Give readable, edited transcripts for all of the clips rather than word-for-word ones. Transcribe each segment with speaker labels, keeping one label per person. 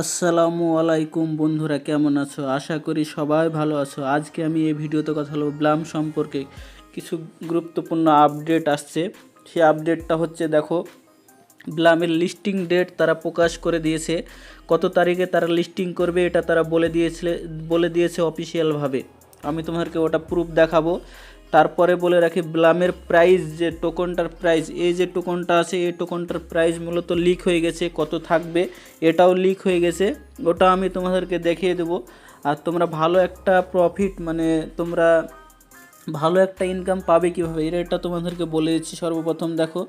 Speaker 1: আসসালামু আলাইকুম বন্ধুরা, কেমন আছো? আশা করি সবাই ভালো আছো। আজকে আমি এই ভিডিওতে কথা বলবো ব্লাম সম্পর্কে। কিছু গুরুত্বপূর্ণ আপডেট আসছে। সেই আপডেটটা হচ্ছে, দেখো, ব্লামের লিস্টিং ডেট তারা প্রকাশ করে দিয়েছে। কত তারিখে তারা লিস্টিং করবে এটা তারা বলে দিয়েছে অফিসিয়ালভাবে। আমি তোমাদেরকে ওটা প্রুফ দেখাবো। তারপরে বলে রাখি, ব্লামের প্রাইস, যে টোকনটার প্রাইস, এই যে টোকনটা আছে এই টোকনটার প্রাইস মূলত লিক হয়ে গেছে। কত থাকবে এটাও লিক হয়ে গেছে, ওটা আমি তোমাদেরকে দেখিয়ে দেবো। আর তোমরা ভালো একটা প্রফিট, মানে তোমরা ভালো একটা ইনকাম পাবে কীভাবে এটা তোমাদেরকে বলে দিচ্ছি। সর্বপ্রথম দেখো,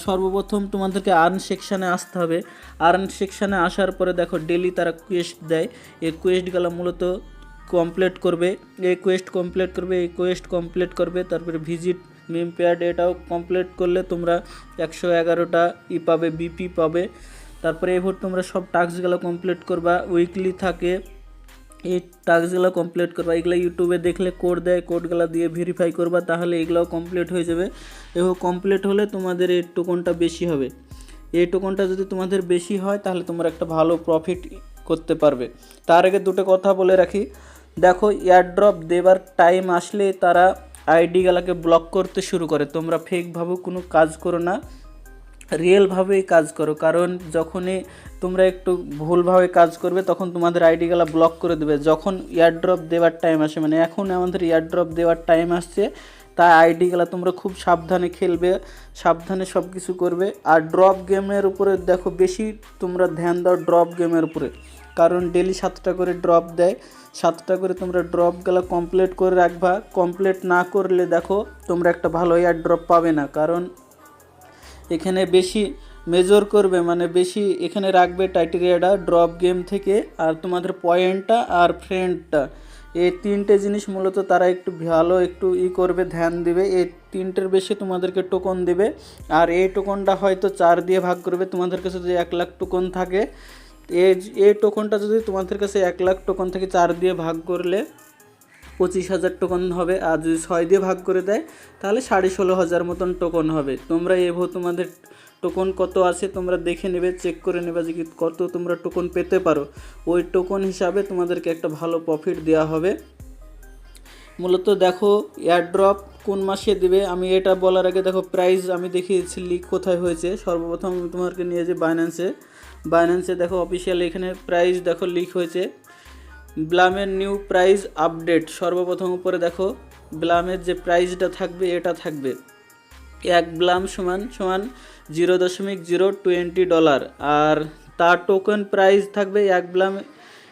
Speaker 1: সর্বপ্রথম তোমাদেরকে আর্ন সেকশানে আসতে হবে। আর্ন সেকশানে আসার পরে দেখো, ডেলি তারা কোয়েস্ট দেয়। এই কোয়েস্টগুলো মূলত কমপ্লিট করবে। এই কোয়েস্ট কমপ্লিট করবে। তারপরে ভিজিট মিম প্যাড, এটাও কমপ্লিট করলে তোমরা 111টা পাবে, বিপি পাবে। তারপরে এবার তোমরা সব টাস্কগুলো কমপ্লিট করবা। উইকলি থাকে, এই টাস্কগুলো কমপ্লিট করবা। এগুলো ইউটিউবে দেখলে কোড দেয়, কোডগুলো দিয়ে ভেরিফাই করবা, তাহলে এগুলোও কমপ্লিট হয়ে যাবে। এবং কমপ্লিট হলে তোমাদের এই টোকনটা বেশি হবে। এই টোকনটা যদি তোমাদের বেশি হয় তাহলে তোমরা একটা ভালো প্রফিট করতে পারবে। তার আগে দুটো কথা বলে রাখি। দেখো, এয়ারড্রপ দেবার টাইম আসলে তারা আইডিগুলোকে ব্লক করতে শুরু করে। তোমরা ফেকভাবে কোনো কাজ করো না, রিয়েলভাবেই কাজ করো। কারণ যখনই তোমরা একটু ভুলভাবে কাজ করবে তখন তোমাদের আইডিগুলো ব্লক করে দেবে। যখন এয়ারড্রপ দেওয়ার টাইম আসে, মানে এখন আমাদের এয়ারড্রপ দেওয়ার টাইম আসছে, তাই আইডিগুলো তোমরা খুব সাবধানে খেলবে, সাবধানে সব কিছু করবে। আর ড্রপ গেমের উপরে দেখো, বেশি তোমরা ধ্যান দাও ড্রপ গেমের উপরে। কারণ ডেলি 7টা করে ড্রপ দেয়, 7টা করে তোমরা ড্রপগুলো কমপ্লিট করে রাখবা। কমপ্লিট না করলে দেখো তোমরা একটা ভালো এয়ারড্রপ পাবে না। কারণ এখানে বেশি মেজর করবে, মানে বেশি এখানে রাখবে টাইটেরিয়াটা ড্রপ গেম থেকে, আর তোমাদের পয়েন্টটা আর ফ্রেন্ডটা, এই তিনটে জিনিস মূলত তারা একটু ভালো একটু করবে, ধ্যান দিবে। এই তিনটের বেশি তোমাদেরকে টোকন দেবে। আর এই টোকনটা হয়তো 4 দিয়ে ভাগ করবে। তোমাদের কাছে যদি 1 লাখ টোকন থাকে, এই টোকনটা যদি তোমাদের কাছে 1 লাখ টোকন থেকে 4 দিয়ে ভাগ করলে 25,000 টোকন হবে। আর যদি 6 দিয়ে ভাগ করে দেয় তাহলে 16,500 মতন টোকন হবে। তোমরা তোমাদের টোকন কত আছে তোমরা দেখে নেবে, চেক করে নেবে যে কত তোমরা টোকন পেতে পারো। ওই টোকন হিসাবে তোমাদেরকে একটা ভালো প্রফিট দেওয়া হবে। মূলত দেখো, এয়ারড্রপ কোন মাসে দিবে আমি এটা বলার আগে দেখো, প্রাইস আমি দেখিয়েছি লিক কোথায় হয়েছে। সর্বপ্রথম আমি তোমাদেরকে নিয়ে যে বাইন্যান্সে দেখো অফিসিয়াল, এখানে প্রাইস দেখো লিক হয়েছে। ব্লামের নিউ প্রাইস আপডেট, সর্বপ্রথম উপরে দেখো ব্লামের যে প্রাইসটা থাকবে এটা থাকবে, 1 ব্লাম সমান সমান $0.020। আর তার টোকেন প্রাইস থাকবে 1 ব্লাম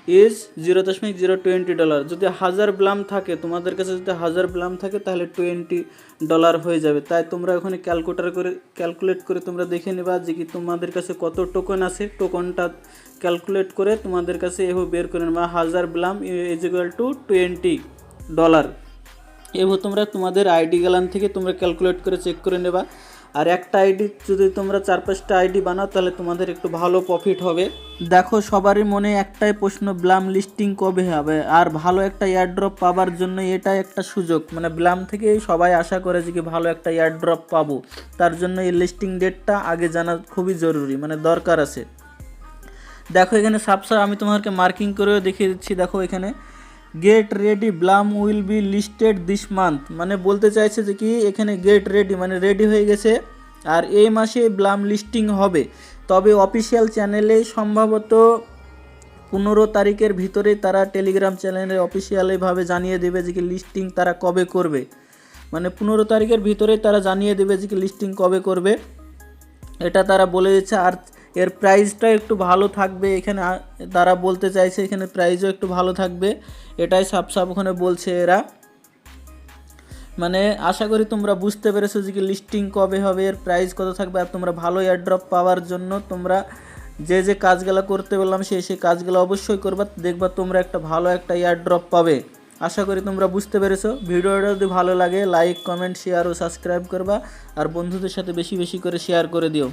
Speaker 1: ইজ $0.020। যদি 1000 ব্লাম থাকে, তোমাদের কাছে যদি 1000 ব্লাম থাকে তাহলে $20 হয়ে যাবে। তাই তোমরা ওখানে ক্যালকুলেট করে তোমরা দেখে নেবা যে কি তোমাদের কাছে কত টোকেন আছে। টোকনটা ক্যালকুলেট করে তোমাদের কাছে এভাবে বের করে নেবা, 1000 ব্লাম ইজ ইকুয়াল টু $20। এভাবে তোমরা তোমাদের আইডি গ্যালান থেকে তোমরা ক্যালকুলেট করে চেক করে নেবা। আর একটা আইডি যদি তোমরা 4-5টা আইডি বানাও তাহলে তোমাদের একটু ভালো প্রফিট হবে। দেখো, সবারই মনে একটাই প্রশ্ন, ব্লাম লিস্টিং কবে হবে? আর ভালো একটা এয়ারড্রপ পাওয়ার জন্য এটাই একটা সুযোগ। মানে ব্লাম থেকে সবাই আশা করে যে কি ভালো একটা এয়ারড্রপ পাবো, তার জন্য এই লিস্টিং ডেটটা আগে জানা খুবই জরুরি, মানে দরকার আছে। দেখো এখানে সাবসা আমি তোমাদেরকে মার্কিং করেও দেখিয়ে দিচ্ছি। দেখো এখানে get ready, Blum will be listed this month, মানে বলতে চাইছে যে কি এখানে গেট রেডি মানে রেডি হয়ে গেছে, আর এই মাসে ব্লাম লিস্টিং হবে। তবে অফিসিয়াল চ্যানেলে সম্ভবত 15 তারিখের ভিতরে তারা টেলিগ্রাম চ্যানেলে অফিসিয়ালিভাবে জানিয়ে দেবে যে কি লিস্টিং তারা কবে করবে। মানে 15 তারিখের ভিতরে তারা জানিয়ে দেবে যে কি লিস্টিং কবে করবে, এটা তারা বলে দিচ্ছে। আর এর প্রাইসটা একটু ভালো থাকবে, এখানে তারা বলতে চাইছে এখানে প্রাইসও একটু ভালো থাকবে, এটাই সাপ ওখানে বলছে এরা। মানে আশা করি তোমরা বুঝতে পেরেছো যে কি লিস্টিং কবে হবে, এর প্রাইস কত থাকবে। আর তোমরা ভালো এয়ারড্রপ পাওয়ার জন্য তোমরা যে কাজগুলো করতে বললাম সেই কাজগুলো অবশ্যই করবা, দেখবা তোমরা একটা ভালো একটা এয়ারড্রপ পাবে। আশা করি তোমরা বুঝতে পেরেছো। ভিডিওটা যদি ভালো লাগে লাইক, কমেন্ট, শেয়ার ও সাবস্ক্রাইব করবা। আর বন্ধুদের সাথে বেশি বেশি করে শেয়ার করে দিও।